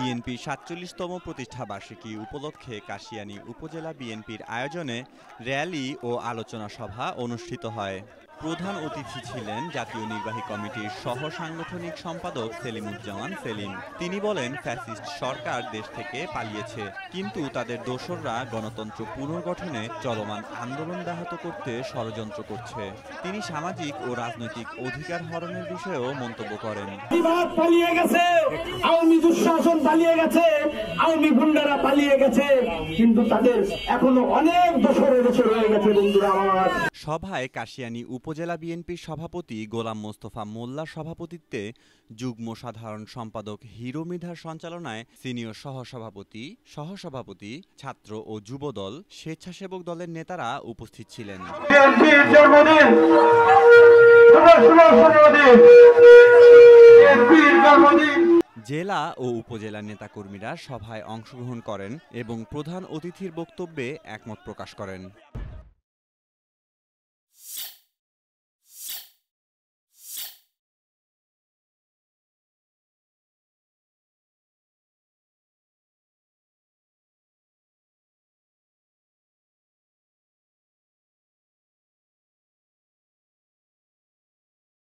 বিএনপির ৪৭তম প্রতিষ্ঠা বার্ষিকী উপলক্ষে কাশিয়ানী উপজেলা বিএনপির আয়োজনে র্যালি ও আলোচনা সভা অনুষ্ঠিত হয়। প্রধান অতিথি ছিলেন জাতীয় নির্বাহী কমিটির সহ সাংগঠনিক সম্পাদক সেলিমুজ্জামান সেলিম। তিনি বলেন, ফ্যাসিস্ট সরকার দেশ থেকে পালিয়েছে, কিন্তু তাদের দোসররা গণতন্ত্র পুনর্গঠনে চলমান আন্দোলন ব্যাহত করতে ষড়যন্ত্র করছে। তিনি সামাজিক ও রাজনৈতিক অধিকার হরণের বিষয়েও মন্তব্য করেন। পালিয়ে গেছে, আওয়ামী দুঃশাসন পালিয়ে গেছে, আওয়ামী গুন্ডারা পালিয়ে গেছে, কিন্তু তাদের এখনো অনেক দোসর এদেশে রয়ে গেছে। বন্ধুরা আমার, সভায় কাশিয়ানী উপজেলা বিএনপির সভাপতি গোলাম মোস্তফা মোল্লার সভাপতিত্বে যুগ্ম সাধারণ সম্পাদক হিরো মৃধার সঞ্চালনায় সিনিয়র সহসভাপতি, ছাত্র ও যুবদল, স্বেচ্ছাসেবক দলের নেতারা উপস্থিত ছিলেন। জেলা ও উপজেলা নেতাকর্মীরা সভায় অংশগ্রহণ করেন এবং প্রধান অতিথির বক্তব্যে একমত প্রকাশ করেন।